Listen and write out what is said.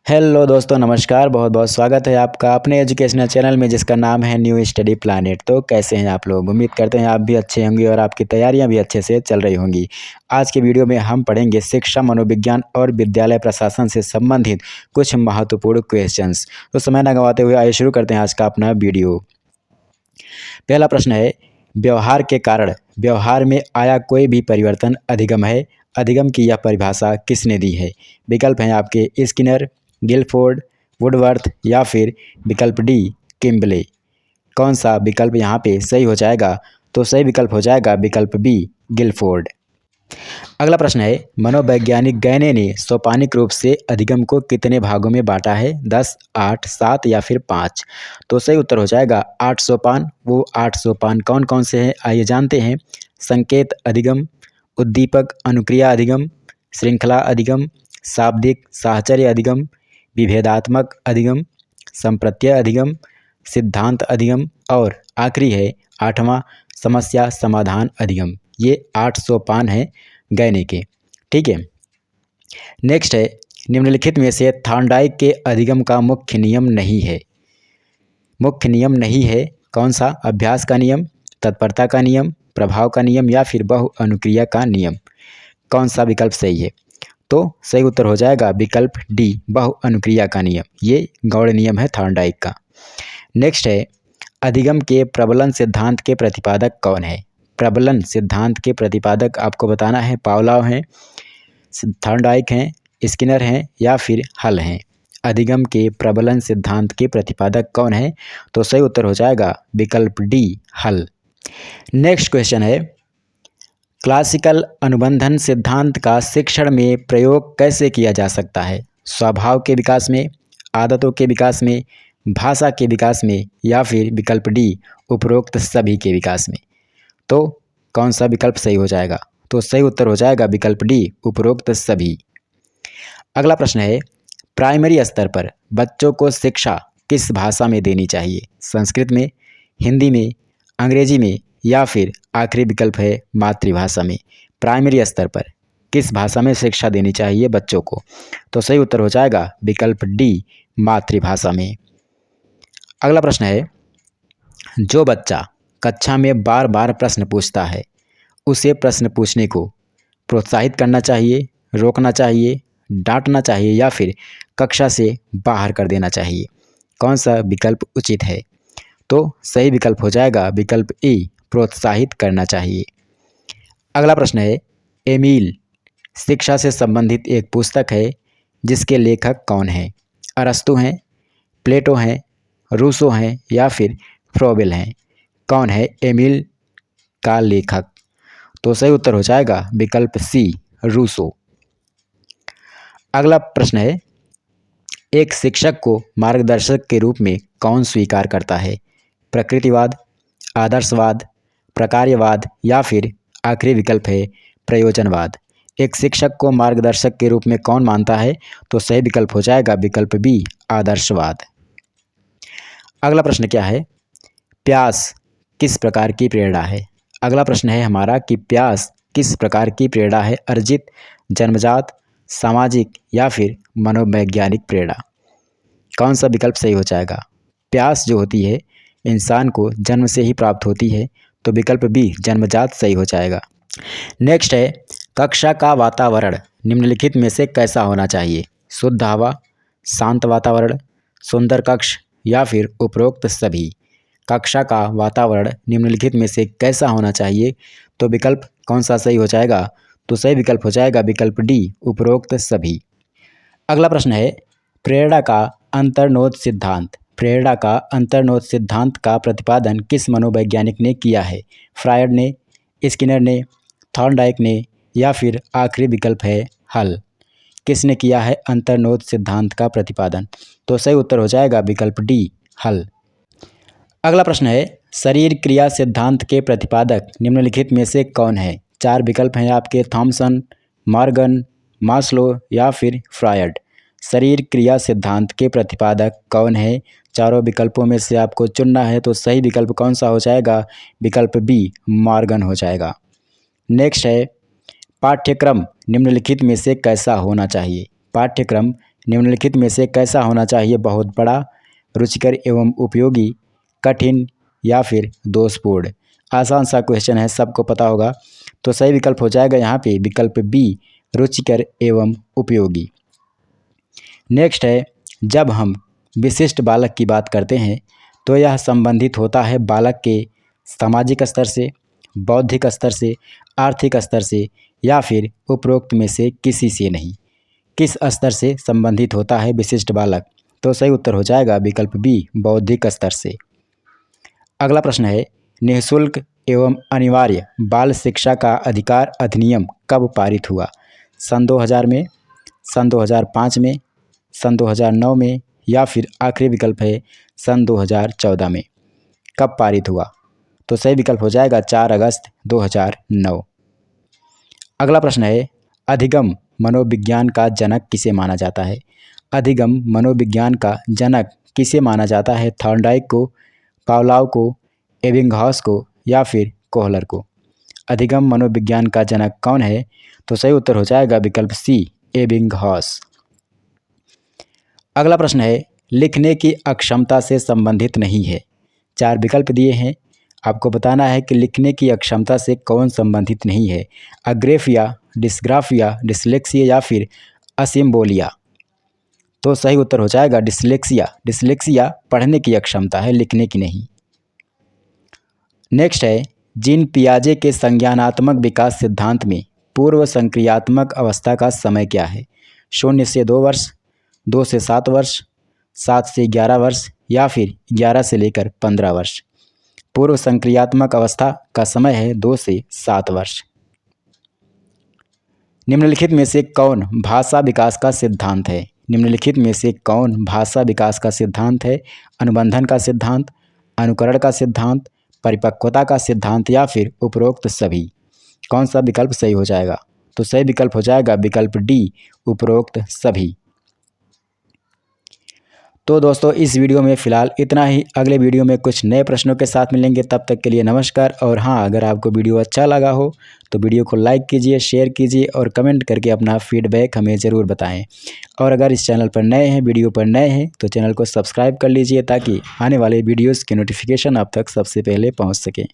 Hello दोस्तों, नमस्कार। बहुत बहुत स्वागत है आपका अपने एजुकेशनल चैनल में जिसका नाम है न्यू स्टडी प्लैनेट। तो कैसे हैं आप लोग? उम्मीद करते हैं आप भी अच्छे होंगे और आपकी तैयारियां भी अच्छे से चल रही होंगी। आज के वीडियो में हम पढ़ेंगे शिक्षा, मनोविज्ञान और विद्यालय प्रशासन से संबंधित कुछ महत्वपूर्ण क्वेश्चंस। तो समय न गंवाते हुए आइए शुरू करते हैं आज का अपना वीडियो। पहला प्रश्न है, व्यवहार के कारण व्यवहार में आया कोई भी परिवर्तन अधिगम है। अधिगम की यह परिभाषा किसने दी है? विकल्प हैं आपके स्किनर, गिलफोर्ड, वुडवर्थ या फिर विकल्प डी किम्बले। कौन सा विकल्प यहाँ पे सही हो जाएगा? तो सही विकल्प हो जाएगा विकल्प बी गिलफोर्ड। अगला प्रश्न है, मनोवैज्ञानिक गैने ने सोपानिक रूप से अधिगम को कितने भागों में बांटा है? 10, 8, 7 या फिर 5? तो सही उत्तर हो जाएगा 8 सोपान। वो 8 सोपान कौन कौन से हैं आइए जानते हैं। संकेत अधिगम, उद्दीपक अनुक्रिया अधिगम, श्रृंखला अधिगम, शाब्दिक साहचर्य अधिगम, विभेदात्मक अधिगम, संप्रत्यय अधिगम, सिद्धांत अधिगम और आखिरी है 8वां समस्या समाधान अधिगम। ये 8 सोपान हैं गैने के। ठीक है। नेक्स्ट है, निम्नलिखित में से थॉर्नडाइक के अधिगम का मुख्य नियम नहीं है। मुख्य नियम नहीं है कौन सा? अभ्यास का नियम, तत्परता का नियम, प्रभाव का नियम या फिर बहु अनुक्रिया का नियम। कौन सा विकल्प सही है? तो सही उत्तर हो जाएगा विकल्प डी बहु अनुक्रिया का नियम। ये गौड़ नियम है थॉर्नडाइक का। नेक्स्ट है, अधिगम के प्रबलन सिद्धांत के प्रतिपादक कौन है? प्रबलन सिद्धांत के प्रतिपादक आपको बताना है। पावलोव हैं, थॉर्नडाइक हैं, स्किनर हैं या फिर हल हैं। अधिगम के प्रबलन सिद्धांत के प्रतिपादक कौन है? तो सही उत्तर हो जाएगा विकल्प डी हल। नेक्स्ट क्वेश्चन है, क्लासिकल अनुबंधन सिद्धांत का शिक्षण में प्रयोग कैसे किया जा सकता है? स्वभाव के विकास में, आदतों के विकास में, भाषा के विकास में या फिर विकल्प डी उपरोक्त सभी के विकास में। तो कौन सा विकल्प सही हो जाएगा? तो सही उत्तर हो जाएगा विकल्प डी उपरोक्त सभी। अगला प्रश्न है, प्राइमरी स्तर पर बच्चों को शिक्षा किस भाषा में देनी चाहिए? संस्कृत में, हिंदी में, अंग्रेजी में या फिर आखिरी विकल्प है मातृभाषा में। प्राइमरी स्तर पर किस भाषा में शिक्षा देनी चाहिए बच्चों को? तो सही उत्तर हो जाएगा विकल्प डी मातृभाषा में। अगला प्रश्न है, जो बच्चा कक्षा में बार बार प्रश्न पूछता है उसे प्रश्न पूछने को प्रोत्साहित करना चाहिए, रोकना चाहिए, डांटना चाहिए या फिर कक्षा से बाहर कर देना चाहिए? कौन सा विकल्प उचित है? तो सही विकल्प हो जाएगा विकल्प ए प्रोत्साहित करना चाहिए। अगला प्रश्न है, एमिल शिक्षा से संबंधित एक पुस्तक है जिसके लेखक कौन है? अरस्तु हैं, प्लेटो हैं, रूसो हैं या फिर फ्रोबेल हैं? कौन है एमिल का लेखक? तो सही उत्तर हो जाएगा विकल्प सी रूसो। अगला प्रश्न है, एक शिक्षक को मार्गदर्शक के रूप में कौन स्वीकार करता है? प्रकृतिवाद, आदर्शवाद, प्रकार्यवाद या फिर आखिरी विकल्प है प्रयोजनवाद। एक शिक्षक को मार्गदर्शक के रूप में कौन मानता है? तो सही विकल्प हो जाएगा विकल्प बी आदर्शवाद। अगला प्रश्न क्या है, प्यास किस प्रकार की प्रेरणा है? अगला प्रश्न है हमारा कि प्यास किस प्रकार की प्रेरणा है? अर्जित, जन्मजात, सामाजिक या फिर मनोवैज्ञानिक प्रेरणा? कौन सा विकल्प सही हो जाएगा? प्यास जो होती है इंसान को जन्म से ही प्राप्त होती है, तो विकल्प बी जन्मजात सही हो जाएगा। नेक्स्ट है, कक्षा का वातावरण निम्नलिखित में से कैसा होना चाहिए? शुद्ध हवा, शांत वातावरण, सुंदर कक्ष या फिर उपरोक्त सभी? कक्षा का वातावरण निम्नलिखित में से कैसा होना चाहिए? तो विकल्प कौन सा सही हो जाएगा? तो सही विकल्प हो जाएगा विकल्प डी उपरोक्त सभी। अगला प्रश्न है, प्रेरणा का अंतर्निहित सिद्धांत। प्रेरणा का अंतर्निहित सिद्धांत का प्रतिपादन किस मनोवैज्ञानिक ने किया है? फ्रायड ने, स्किनर ने, थॉर्नडाइक ने या फिर आखिरी विकल्प है हल? किसने किया है अंतर्निहित सिद्धांत का प्रतिपादन? तो सही उत्तर हो जाएगा विकल्प डी हल। अगला प्रश्न है, शरीर क्रिया सिद्धांत के प्रतिपादक निम्नलिखित में से कौन है? 4 विकल्प हैं आपके, थॉमसन, मॉर्गन, मास्लो या फिर फ्रायड। शरीर क्रिया सिद्धांत के प्रतिपादक कौन है? चारों विकल्पों में से आपको चुनना है, तो सही विकल्प कौन सा हो जाएगा? विकल्प बी मॉर्गन हो जाएगा। नेक्स्ट है, पाठ्यक्रम निम्नलिखित में से कैसा होना चाहिए? पाठ्यक्रम निम्नलिखित में से कैसा होना चाहिए? बहुत बड़ा, रुचिकर एवं उपयोगी, कठिन या फिर दोषपूर्ण। आसान सा क्वेश्चन है, सबको पता होगा। तो सही विकल्प हो जाएगा यहाँ पे विकल्प बी, रुचिकर एवं उपयोगी। नेक्स्ट है, जब हम विशिष्ट बालक की बात करते हैं तो यह संबंधित होता है बालक के सामाजिक स्तर से, बौद्धिक स्तर से, आर्थिक स्तर से या फिर उपरोक्त में से किसी से नहीं। किस स्तर से संबंधित होता है विशिष्ट बालक? तो सही उत्तर हो जाएगा विकल्प बी, बौद्धिक स्तर से। अगला प्रश्न है, निःशुल्क एवं अनिवार्य बाल शिक्षा का अधिकार अधिनियम कब पारित हुआ? सन 2000 में, सन 2005 में, सन 2009 में या फिर आखिरी विकल्प है सन 2014 में। कब पारित हुआ? तो सही विकल्प हो जाएगा 4 अगस्त 2009। अगला प्रश्न है, अधिगम मनोविज्ञान का जनक किसे माना जाता है? अधिगम मनोविज्ञान का जनक किसे माना जाता है? थॉर्नडाइक को, पावलोव को, एबिंगहॉस को या फिर कोहलर को? अधिगम मनोविज्ञान का जनक कौन है? तो सही उत्तर हो जाएगा विकल्प सी, एबिंगहॉस। अगला प्रश्न है, लिखने की अक्षमता से संबंधित नहीं है। 4 विकल्प दिए हैं, आपको बताना है कि लिखने की अक्षमता से कौन संबंधित नहीं है। अग्रेफिया, डिस्ग्राफिया, डिसलेक्सिया या फिर असिम्बोलिया? तो सही उत्तर हो जाएगा डिसलेक्सिया। डिसलेक्सिया पढ़ने की अक्षमता है, लिखने की नहीं। नेक्स्ट है, जीन पियाजे के संज्ञानात्मक विकास सिद्धांत में पूर्व संक्रियात्मक अवस्था का समय क्या है? 0 से 2 वर्ष, 2 से 7 वर्ष, 7 से 11 वर्ष या फिर 11 से लेकर 15 वर्ष? पूर्व संक्रियात्मक अवस्था का समय है 2 से 7 वर्ष। निम्नलिखित में से कौन भाषा विकास का सिद्धांत है? निम्नलिखित में से कौन भाषा विकास का सिद्धांत है? अनुबंधन का सिद्धांत, अनुकरण का सिद्धांत, परिपक्वता का सिद्धांत या फिर उपरोक्त सभी? कौन सा विकल्प सही हो जाएगा? तो सही विकल्प हो जाएगा विकल्प डी, उपरोक्त सभी। तो दोस्तों इस वीडियो में फ़िलहाल इतना ही। अगले वीडियो में कुछ नए प्रश्नों के साथ मिलेंगे, तब तक के लिए नमस्कार। और हाँ, अगर आपको वीडियो अच्छा लगा हो तो वीडियो को लाइक कीजिए, शेयर कीजिए और कमेंट करके अपना फीडबैक हमें ज़रूर बताएं। और अगर इस चैनल पर नए हैं, वीडियो पर नए हैं, तो चैनल को सब्सक्राइब कर लीजिए ताकि आने वाले वीडियोज़ के नोटिफिकेशन आप तक सबसे पहले पहुँच सकें।